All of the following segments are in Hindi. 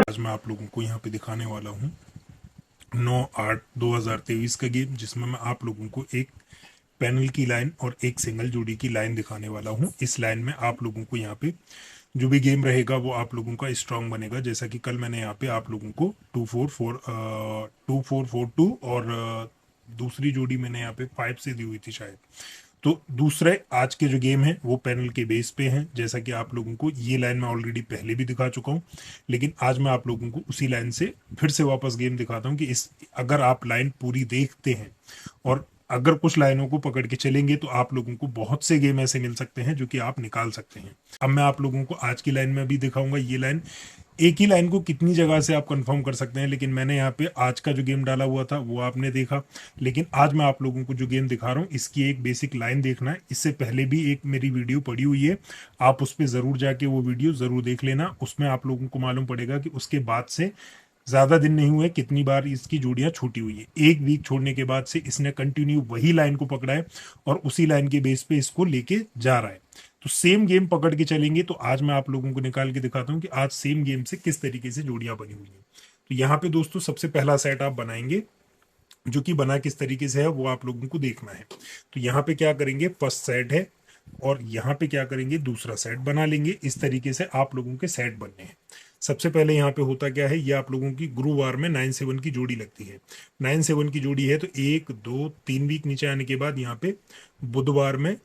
आज मैं आप लोगों को यहाँ पे दिखाने वाला हूँ 9/8/2023 का गेम, जिसमें मैं आप लोगों को एक पैनल की लाइन और एक सिंगल जोड़ी की लाइन दिखाने वाला हूँ। इस लाइन में आप लोगों को यहाँ पे जो भी गेम रहेगा वो आप लोगों का स्ट्रांग बनेगा। जैसा कि कल मैंने यहाँ पे आप लोगों को 2-4-4-2 और दूसरी जोड़ी मैंने यहाँ पे 5 से दी हुई थी शायद। तो दूसरे आज के जो गेम हैं वो पैनल के बेस पे हैं। जैसा कि आप लोगों को ये लाइन मैं ऑलरेडी पहले भी दिखा चुका हूँ, लेकिन आज मैं आप लोगों को उसी लाइन से फिर से वापस गेम दिखाता हूँ कि इस अगर आप लाइन पूरी देखते हैं और अगर कुछ लाइनों को पकड़ के चलेंगे तो आप लोगों को बहुत से गेम ऐसे मिल सकते हैं जो कि आप निकाल सकते हैं। अब मैं आप लोगों को आज की लाइन में भी दिखाऊंगा। ये लाइन, एक ही लाइन को कितनी जगह से आप कंफर्म कर सकते हैं, लेकिन मैंने यहाँ पे आज का जो गेम डाला हुआ था वो आपने देखा। लेकिन आज मैं आप लोगों को जो गेम दिखा रहा हूँ इसकी एक बेसिक लाइन देखना है। इससे पहले भी एक मेरी वीडियो पड़ी हुई है, आप उस पर ज़रूर जाके वो वीडियो ज़रूर देख लेना। उसमें आप लोगों को मालूम पड़ेगा कि उसके बाद से ज़्यादा दिन नहीं हुए कितनी बार इसकी जोड़ियां छूटी हुई है। एक वीक छोड़ने के बाद से इसने कंटिन्यू वही लाइन को पकड़ा है और उसी लाइन के बेस पे इसको लेके जा रहा है। तो सेम गेम पकड़ के चलेंगे तो आज मैं आप लोगों को निकाल के दिखाता हूँ कि आज सेम गेम से किस तरीके से जोड़ियां बनी हुई हैं। तो यहाँ पे दोस्तों सबसे पहला सेट आप बनाएंगे, जो कि बना किस तरीके से है वो आप लोगों को देखना है। तो यहाँ पे क्या करेंगे, फर्स्ट सेट है और यहाँ पे क्या करेंगे, दूसरा सेट बना लेंगे। इस तरीके से आप लोगों के सेट बनने हैं। सबसे पहले यहाँ पे होता क्या है, ये आप लोगों की गुरुवार में 9-7 की जोड़ी लगती है। 9-7 की जोड़ी है तो 1-2-3 वीक नीचे आने के बाद यहाँ पे बुधवार में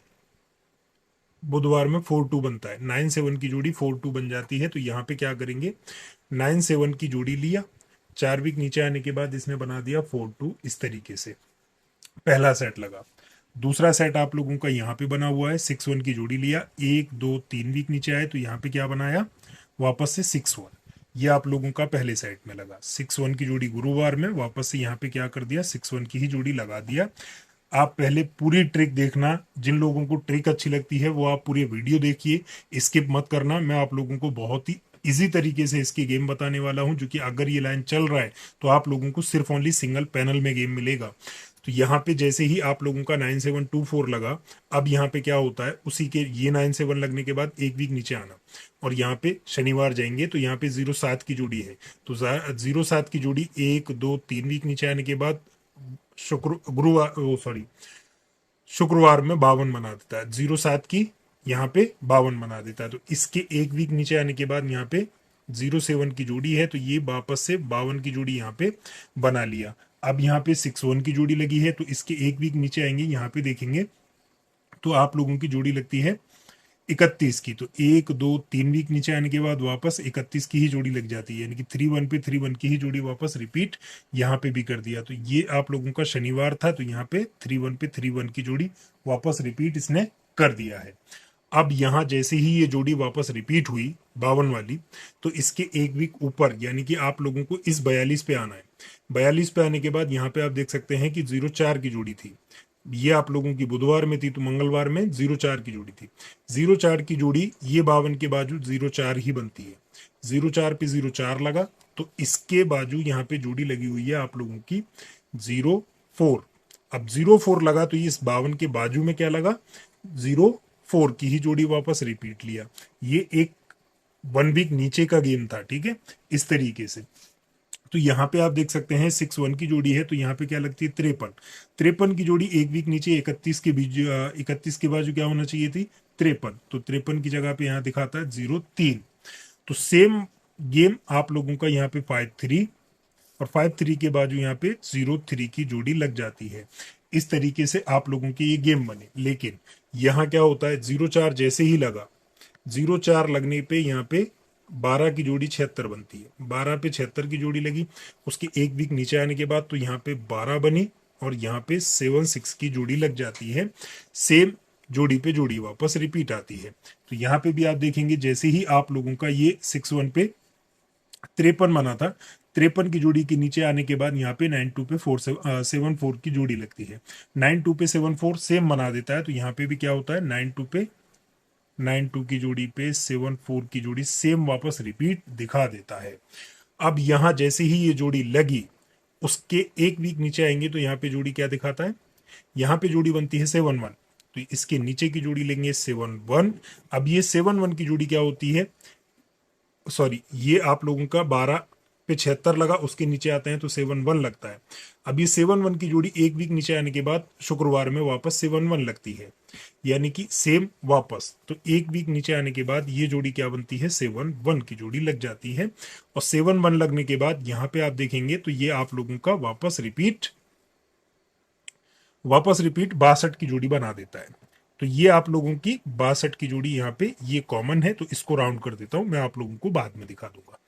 4-2 बनता है। 9-7 की जोड़ी 4-2 बन जाती है। तो यहाँ पे क्या करेंगे, 9-7 की जोड़ी लिया, 4 वीक नीचे आने के बाद इसने बना दिया 4-2। इस तरीके से पहला सेट लगा। दूसरा सेट आप लोगों का यहाँ पे बना हुआ है, 6-1 की जोड़ी लिया, 1-2-3 वीक नीचे आए तो यहाँ पे क्या बनाया, वापस से 6-1। ये आप लोगों का पहले सेट में लगा। 6-1 की जोड़ी गुरुवार में वापस से यहाँ पे क्या कर दिया, 6-1 की ही जोड़ी लगा दिया। आप पहले पूरी ट्रिक देखना, जिन लोगों को ट्रिक अच्छी लगती है वो आप पूरी वीडियो देखिए, स्किप मत करना। मैं आप लोगों को बहुत ही इजी तरीके से इसकी गेम बताने वाला हूं, जो कि अगर ये लाइन चल रहा है तो आप लोगों को सिर्फ ओनली सिंगल पैनल में गेम मिलेगा। तो यहाँ पे जैसे ही आप लोगों का 9-7-2-4 लगा, अब यहाँ पे क्या होता है, उसी के ये 9-7 लगने के बाद एक वीक नीचे आना और यहाँ पे शनिवार जाएंगे तो यहाँ पे 0-7 की जोड़ी है। तो 0-7 की जोड़ी 1-2-3 वीक नीचे आने के बाद शुक्रवार में 52 बना देता है। 0-7 की यहाँ पे 52 बना देता है। तो इसके एक वीक नीचे आने के बाद यहाँ पे 0-7 की जोड़ी है तो ये वापस से 52 की जोड़ी यहाँ पे बना लिया। अब यहाँ पे 6-1 की जोड़ी लगी है तो इसके एक वीक नीचे आएंगे, यहाँ पे देखेंगे तो आप लोगों की जोड़ी लगती है 31 की। तो 1-2-3 वीक नीचे आने के बाद वापस 31 की ही जोड़ी लग जाती है, यानी कि 3-1 पे 3-1 की ही जोड़ी वापस रिपीट यहाँ पे भी कर दिया। तो ये आप लोगों का शनिवार था तो यहाँ पे 3-1 पे 3-1 की जोड़ी वापस रिपीट इसने कर दिया है। अब यहाँ जैसे ही ये जोड़ी वापस रिपीट हुई 52 वाली, तो इसके एक वीक ऊपर यानी कि आप लोगों को इस 42 पे आना है। 42 पे आने के बाद यहाँ पे आप देख सकते हैं कि 0-4 की जोड़ी थी, ये आप लोगों की बुधवार में थी तो मंगलवार में 0-4 की जोड़ी थी। 0-4 की जोड़ी ये 52 के बाजू 0-4 ही बनती है। 0-4 पे 0-4 लगा तो इसके बाजू यहाँ पे जोड़ी लगी हुई है आप लोगों की 0-4। अब 0-4 लगा तो इस 52 के बाजू में क्या लगा, 0-4 की ही जोड़ी वापस रिपीट लिया। ये एक 1 वीक नीचे का गेम था, ठीक है, इस तरीके से। तो यहाँ पे आप देख सकते हैं 6-1 की जोड़ी है तो यहाँ पे क्या लगती है 53 की जोड़ी एक वीक नीचे 31 के बीच 31 के बाजू क्या होना चाहिए थी 53। तो 53 की जगह पे यहाँ दिखाता है 0-3। तो सेम गेम आप लोगों का यहाँ पे 5-3 और 5-3 के बाजू यहाँ पे 0-3 की जोड़ी लग जाती है। इस तरीके से आप लोगों के ये गेम बने। लेकिन यहाँ क्या होता है, 0-4 जैसे ही लगा, 0-4 लगने पे यहाँ पे 12 की जोड़ी 76 बनती है। 12 पे 76 की जोड़ी लगी, उसके एक वीक नीचे आने के बाद तो यहाँ पे 12 बनी और यहाँ पे 7-6 की जोड़ी लग जाती है। सेम जोड़ी पे जोड़ी वापस रिपीट आती है। तो यहाँ पे भी आप देखेंगे जैसे ही आप लोगों का ये 6-1 पे 53 बना था, 53 की जोड़ी के नीचे आने के बाद यहाँ पे 9-2 पे 7-4 की जोड़ी लगती है। 9-2 पे 7-4 सेम बना देता है। तो यहाँ पे भी क्या होता है, 9-2 की जोड़ी पे 7-4 की जोड़ी सेम वापस रिपीट दिखा देता है। अब यहां जैसे ही ये जोड़ी लगी उसके एक वीक नीचे आएंगे तो यहाँ पे जोड़ी क्या दिखाता है, यहाँ पे जोड़ी बनती है 7-1। तो इसके नीचे की जोड़ी लेंगे 7-1। अब ये 7-1 की जोड़ी क्या होती है, सॉरी, ये आप लोगों का पे 76 लगा, उसके नीचे आते हैं तो 71 लगता है। अब ये 71 की जोड़ी एक वीक नीचे आने के बाद शुक्रवार में वापस 71 लगती है, यानी कि सेम वापस। तो एक वीक नीचे आने के बाद ये जोड़ी क्या बनती है, 71 की जोड़ी लग जाती है। और 71 लगने के बाद यहाँ पे आप देखेंगे तो ये आप लोगों का वापस रिपीट 62 की जोड़ी बना देता है। तो ये आप लोगों की 62 की जोड़ी यहाँ पे ये कॉमन है, तो इसको राउंड कर देता हूं, मैं आप लोगों को बाद में दिखा दूंगा।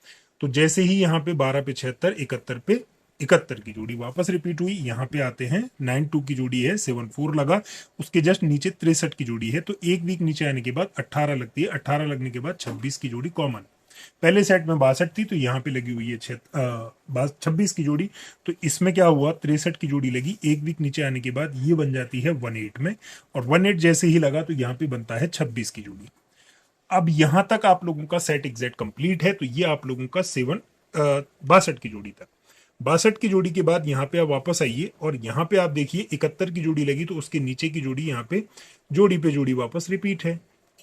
तो जैसे ही यहाँ पे 12 पे 76, 71 पे 71 की जोड़ी वापस रिपीट हुई। यहाँ पे आते हैं 92 की जोड़ी है, 74 लगा, उसके जस्ट नीचे 63 की जोड़ी है। तो एक वीक नीचे आने के बाद 18 लगती है, 18 लगने के बाद 26 की जोड़ी कॉमन। पहले सेट में 62 थी, तो यहाँ पे लगी हुई है 26 की जोड़ी। तो इसमें क्या हुआ, 63 की जोड़ी लगी, एक वीक नीचे आने के बाद ये बन जाती है 18 में, और 18 जैसे ही लगा तो यहाँ पे बनता है 26 की जोड़ी। अब यहां तक आप लोगों का सेट एग्जैक्ट कंप्लीट है। तो ये आप लोगों का 62 की जोड़ी तक। 62 की जोड़ी के बाद यहाँ पे आप वापस आइए और यहाँ पे आप देखिए 71 की जोड़ी लगी, तो उसके नीचे की जोड़ी यहाँ पे जोड़ी वापस रिपीट है।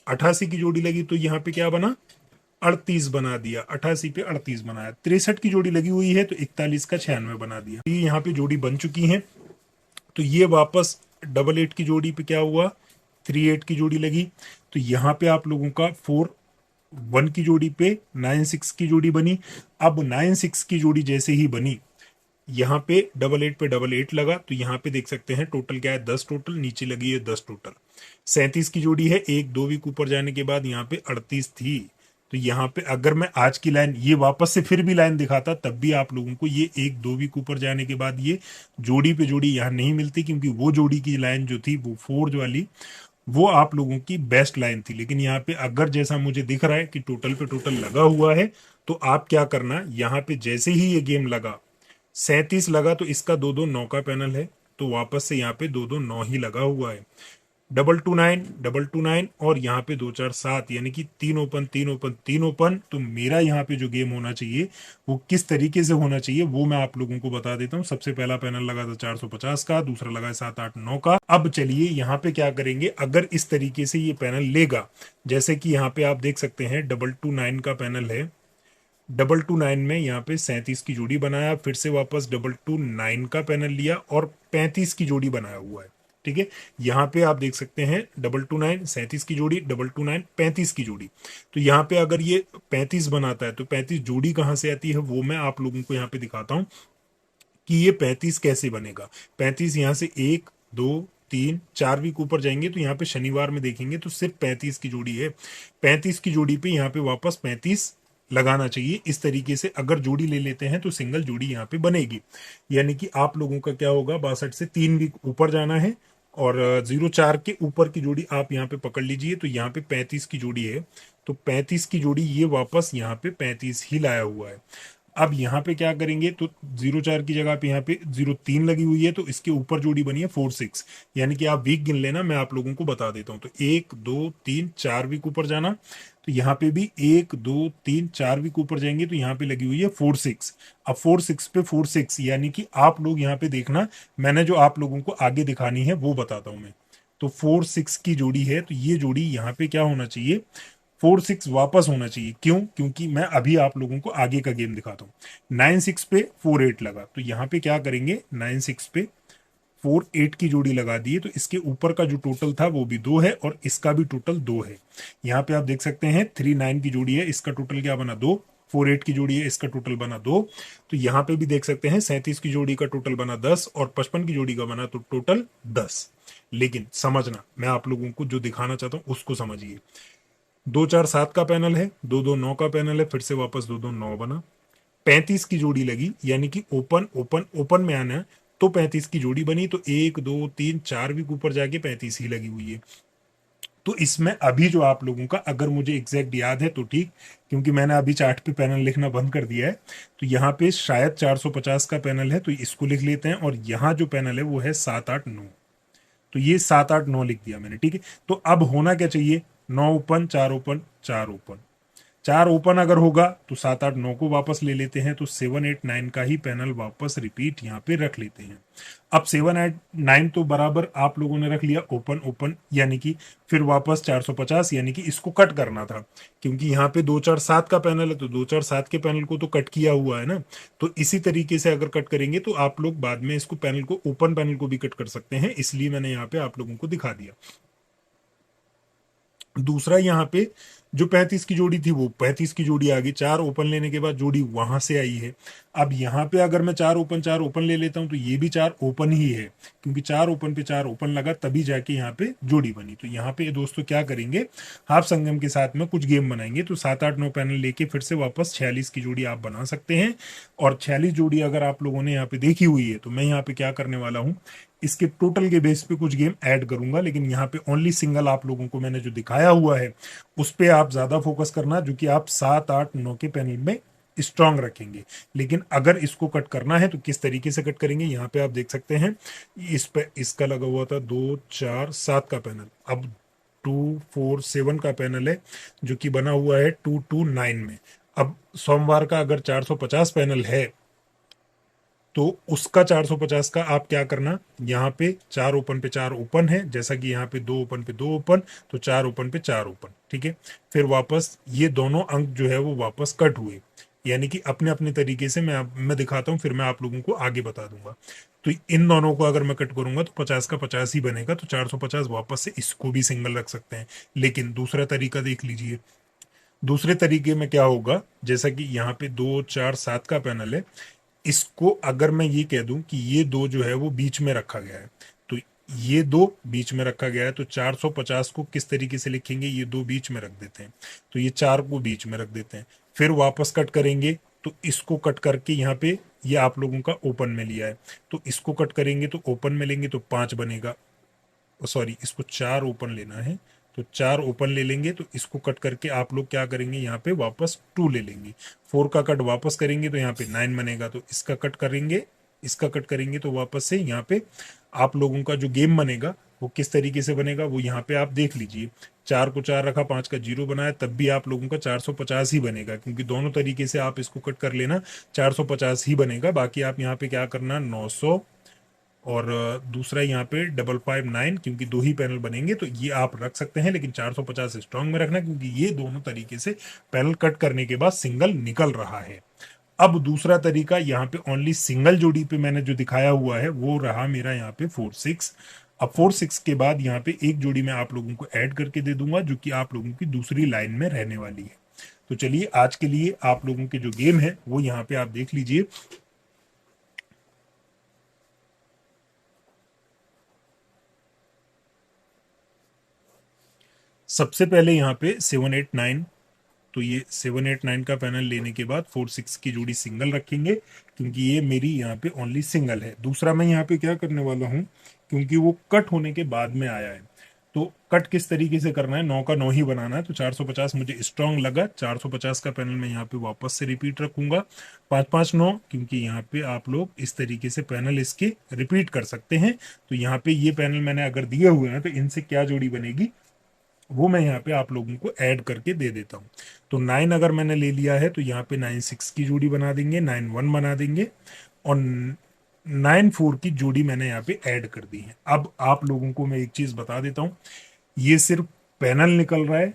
88 की जोड़ी लगी, तो यहाँ पे क्या बना, 38 बना दिया, 88 पे 38 बनाया। 63 की जोड़ी लगी हुई है, तो 41 का 96 बना दिया। ये यहाँ पे जोड़ी बन चुकी है। तो ये वापस 88 की जोड़ी पे क्या हुआ, 38 की जोड़ी लगी। तो यहाँ पे आप लोगों का 41 की जोड़ी पे 96 की जोड़ी बनी। अब 96 की जोड़ी जैसे ही बनी, यहाँ पे 88 पे 88 लगा, तो यहाँ पे देख सकते हैं टोटल क्या है, 10 टोटल, नीचे लगी है 10 टोटल। 37 की जोड़ी है, एक दो वीक ऊपर जाने के बाद यहाँ पे 38 थी। तो यहाँ पे अगर मैं आज की लाइन ये वापस से फिर भी लाइन दिखाता, तब भी आप लोगों को ये एक दो वीक ऊपर जाने के बाद ये जोड़ी पे जोड़ी यहाँ नहीं मिलती, क्योंकि वो जोड़ी की लाइन जो थी वो 4 वाली, वो आप लोगों की बेस्ट लाइन थी। लेकिन यहाँ पे अगर जैसा मुझे दिख रहा है कि टोटल पे टोटल लगा हुआ है, तो आप क्या करना, यहाँ पे जैसे ही ये गेम लगा 37 लगा, तो इसका 2-2-9 का पैनल है, तो वापस से यहाँ पे 2-2-9 ही लगा हुआ है। 2-2-9 और यहाँ पे 2-4-7, यानी कि 3 ओपन 3 ओपन 3 ओपन। तो मेरा यहाँ पे जो गेम होना चाहिए वो किस तरीके से होना चाहिए वो मैं आप लोगों को बता देता हूँ। सबसे पहला पैनल लगा था 450 का, दूसरा लगा है 7-8-9 का। अब चलिए यहाँ पे क्या करेंगे, अगर इस तरीके से ये पैनल लेगा, जैसे कि यहाँ पे आप देख सकते हैं 2-2-9 का पैनल है, 2-2-9 में यहाँ पे 37 की जोड़ी बनाया, फिर से वापस 2-2-9 का पैनल लिया और 35 की जोड़ी बनाया हुआ है। ठीक है, यहाँ पे आप देख सकते हैं 2-2-9 37 की जोड़ी, 2-2-9 35 की जोड़ी। तो यहाँ पे अगर ये 35 बनाता है, तो 35 जोड़ी कहाँ से आती है वो मैं आप लोगों को यहाँ पे दिखाता हूँ कि ये 35 कैसे बनेगा। 35 यहाँ से 1-2-3-4 वीक ऊपर जाएंगे, तो यहाँ पे शनिवार में देखेंगे तो सिर्फ 35 की जोड़ी है। 35 की जोड़ी पे यहाँ पे वापस 35 लगाना चाहिए। इस तरीके से अगर जोड़ी ले लेते हैं तो सिंगल जोड़ी यहाँ पे बनेगी, यानी कि आप लोगों का क्या होगा, 62 से 3 वीक ऊपर जाना है, और 0-4 के ऊपर की जोड़ी आप यहाँ पे पकड़ लीजिए। तो यहाँ पे 35 की जोड़ी है, तो 35 की जोड़ी ये वापस यहाँ पे 35 ही लाया हुआ है। अब यहाँ पे क्या करेंगे, तो 0-4 की जगह पे यहाँ पे 0-3 लगी हुई है, तो इसके ऊपर जोड़ी बनी है 4-6, यानी कि आप वीक गिन लेना, मैं आप लोगों को बता देता हूँ। तो 1-2-3-4 वीक ऊपर जाना, तो यहाँ पे भी 1-2-3-4 वीक ऊपर जाएंगे, तो यहाँ पे लगी हुई है 4-6। अब 4-6 पे 4-6, यानी कि आप लोग यहाँ पे देखना, मैंने जो आप लोगों को आगे दिखानी है वो बताता हूँ मैं। तो 4-6 की जोड़ी है, तो ये जोड़ी यहाँ पे क्या होना चाहिए, 4-6 वापस होना चाहिए। क्यों, क्योंकि मैं अभी आप लोगों को आगे का गेम दिखाता हूँ। 9-6 पे 4-8 लगा, तो यहाँ पे क्या करेंगे, 9-6 पे 4-8 की जोड़ी लगा दी है, तो इसके ऊपर का जो टोटल था वो भी 2 है और इसका भी टोटल 2 है। यहाँ पे आप देख सकते हैं 3-9 की जोड़ी है, इसका टोटल क्या बना, 2। 4-8 की जोड़ी है, इसका टोटल बना 2। तो यहाँ पे भी देख सकते हैं 37 की जोड़ी का टोटल बना 10 और 55 की जोड़ी का बना तो टोटल 10। लेकिन समझना, मैं आप लोगों को जो दिखाना चाहता हूँ उसको समझिए। 2-4-7 का पैनल है, 2-2-9 का पैनल है, फिर से वापस 2-2-9 बना, 35 की जोड़ी लगी, यानी कि ओपन ओपन ओपन में आना है, तो 35 की जोड़ी बनी, तो 1-2-3-4 वीक ऊपर जाके 35 ही लगी हुई है। तो इसमें अभी जो आप लोगों का, अगर मुझे एग्जैक्ट याद है तो ठीक, क्योंकि मैंने अभी चार्ट पे पैनल लिखना बंद कर दिया है। तो यहाँ पे शायद 450 का पैनल है, तो इसको लिख लेते हैं, और यहाँ जो पैनल है वो है 7-8-9, तो ये 7-8-9 लिख दिया मैंने। ठीक है, तो अब होना क्या चाहिए, 9 ओपन 4 ओपन 4 ओपन, 4 ओपन अगर होगा तो 7 8 9 को वापस ले लेते हैं, तो 7 8 9 का ही पैनल वापस रिपीट यहाँ पे रख लेते हैं। अब 7 8 9 तो बराबर आप लोगों ने रख लिया ओपन ओपन, यानी कि फिर वापस 450, यानी कि इसको कट करना था, क्योंकि यहाँ पे 2 4 7 का पैनल है, तो 2 4 7 के पैनल को तो कट किया हुआ है ना। तो इसी तरीके से अगर कट करेंगे तो आप लोग बाद में इसको पैनल को ओपन पैनल को भी कट कर सकते हैं, इसलिए मैंने यहाँ पे आप लोगों को दिखा दिया। दूसरा यहाँ पे जो 35 की जोड़ी थी वो 35 की जोड़ी आ गई, 4 ओपन लेने के बाद जोड़ी वहां से आई है। अब यहाँ पे अगर मैं 4 ओपन ले लेता हूँ तो ये भी 4 ओपन ही है, क्योंकि 4 ओपन पे 4 ओपन लगा तभी जाके यहाँ पे जोड़ी बनी। तो यहाँ पे दोस्तों क्या करेंगे, हाफ संगम के साथ में कुछ गेम बनाएंगे, तो 7 8 9 पैनल लेके फिर से वापस 46 की जोड़ी आप बना सकते हैं। और 46 जोड़ी अगर आप लोगों ने यहाँ पे देखी हुई है, तो मैं यहाँ पे क्या करने वाला हूँ, इसके टोटल के बेस पे कुछ गेम ऐड करूंगा, लेकिन यहाँ पे ओनली सिंगल आप लोगों को मैंने जो दिखाया हुआ है उस पे आप ज्यादा फोकस करना, जो कि आप 7 8 9 के पैनल में स्ट्रांग रखेंगे। लेकिन अगर इसको कट करना है तो किस तरीके से कट करेंगे, यहाँ पे आप देख सकते हैं, इस पे इसका लगा हुआ था 2 4 7 का पैनल, अब 2 4 7 का पैनल है जो कि बना हुआ है 2 2 9 में। अब सोमवार का अगर 450 पैनल है तो उसका 450 का आप क्या करना, यहाँ पे 4 ओपन पे 4 ओपन है, जैसा कि यहाँ पे 2 ओपन पे 2 ओपन, तो 4 ओपन पे 4 ओपन, ठीक है। फिर वापस ये दोनों अंक जो है वो वापस कट हुए, यानी कि अपने अपने तरीके से मैं दिखाता हूँ, फिर मैं आप लोगों को आगे बता दूंगा। तो इन दोनों को अगर मैं कट करूंगा तो 50 का 50 ही बनेगा, तो 450 वापस से इसको भी सिंगल रख सकते हैं। लेकिन दूसरा तरीका देख लीजिए, दूसरे तरीके में क्या होगा, जैसा कि यहाँ पे 2 4 7 का पैनल है, इसको अगर मैं ये कह दूं कि ये दो जो है वो बीच में रखा गया है, तो ये दो बीच में रखा गया है, तो 450 को किस तरीके से लिखेंगे, ये दो बीच में रख देते हैं, तो ये 4 को बीच में रख देते हैं। फिर वापस कट करेंगे तो इसको कट करके यहाँ पे ये आप लोगों का ओपन में लिया है, तो इसको कट करेंगे तो ओपन में लेंगे तो 5 बनेगा, सॉरी इसको 4 ओपन लेना है, तो 4 ओपन ले लेंगे, तो इसको कट करके आप लोग क्या करेंगे, यहाँ पे वापस 2 ले लेंगे, 4 का कट वापस करेंगे तो यहाँ पे 9 बनेगा, तो इसका कट करेंगे, इसका कट करेंगे तो वापस से यहाँ पे आप लोगों का जो गेम बनेगा वो किस तरीके से बनेगा वो यहाँ पे आप देख लीजिए। 4 को 4 रखा, 5 का 0 बनाया, तब भी आप लोगों का 450 ही बनेगा, क्योंकि दोनों तरीके से आप इसको कट कर लेना 450 ही बनेगा। बाकी आप यहाँ पे क्या करना, 900 और दूसरा यहाँ पे 559, क्योंकि दो ही पैनल बनेंगे तो ये आप रख सकते हैं, लेकिन 450 स्ट्रांग में रखना, क्योंकि ये दोनों तरीके से पैनल कट करने के बाद सिंगल निकल रहा है। अब दूसरा तरीका यहाँ पे ओनली सिंगल जोड़ी पे मैंने जो दिखाया हुआ है वो रहा मेरा यहाँ पे 4 6। अब 4 6 के बाद यहाँ पे एक जोड़ी मैं आप लोगों को ऐड करके दे दूंगा, जो कि आप लोगों की दूसरी लाइन में रहने वाली है। तो चलिए आज के लिए आप लोगों के जो गेम है वो यहाँ पे आप देख लीजिए। सबसे पहले यहाँ पे 7 8 9, तो ये 7 8 9 का पैनल लेने के बाद 4 6 की जोड़ी सिंगल रखेंगे, क्योंकि ये मेरी यहाँ पे ओनली सिंगल है। दूसरा मैं यहाँ पे क्या करने वाला हूँ, क्योंकि वो कट होने के बाद में आया है, तो कट किस तरीके से करना है, 9 का 9 ही बनाना है, तो 450 मुझे स्ट्रांग लगा, 450 का पैनल मैं यहाँ पे वापस से रिपीट रखूंगा, 5 5 9, क्योंकि यहाँ पे आप लोग इस तरीके से पैनल इसके रिपीट कर सकते हैं। तो यहाँ पे ये पैनल मैंने अगर दिए हुए हैं तो इनसे क्या जोड़ी बनेगी वो मैं यहाँ पे आप लोगों को ऐड करके दे देता हूँ। तो 9 अगर मैंने ले लिया है तो यहाँ पे 9 6 की जोड़ी बना देंगे, 9 1 बना देंगे, और 9 4 की जोड़ी मैंने यहाँ पे ऐड कर दी है। अब आप लोगों को मैं एक चीज बता देता हूँ, ये सिर्फ पैनल निकल रहा है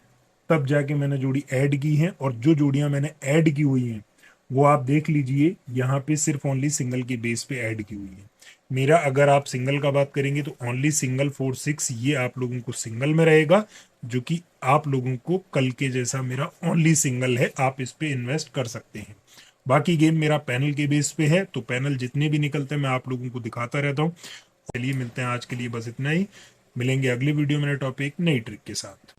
तब जाके मैंने जोड़ी ऐड की है, और जो जोड़ियां मैंने ऐड की हुई हैं वो आप देख लीजिए, यहाँ पे सिर्फ ओनली सिंगल के बेस पे ऐड की हुई है। मेरा अगर आप सिंगल का बात करेंगे तो ओनली सिंगल 4 6 ये आप लोगों को सिंगल में रहेगा, जो कि आप लोगों को कल के जैसा मेरा ओनली सिंगल है, आप इस पे इन्वेस्ट कर सकते हैं। बाकी गेम मेरा पैनल के बेस पे है, तो पैनल जितने भी निकलते हैं मैं आप लोगों को दिखाता रहता हूँ। चलिए मिलते हैं, आज के लिए बस इतना ही, मिलेंगे अगले वीडियो में नए टॉपिक नई ट्रिक के साथ।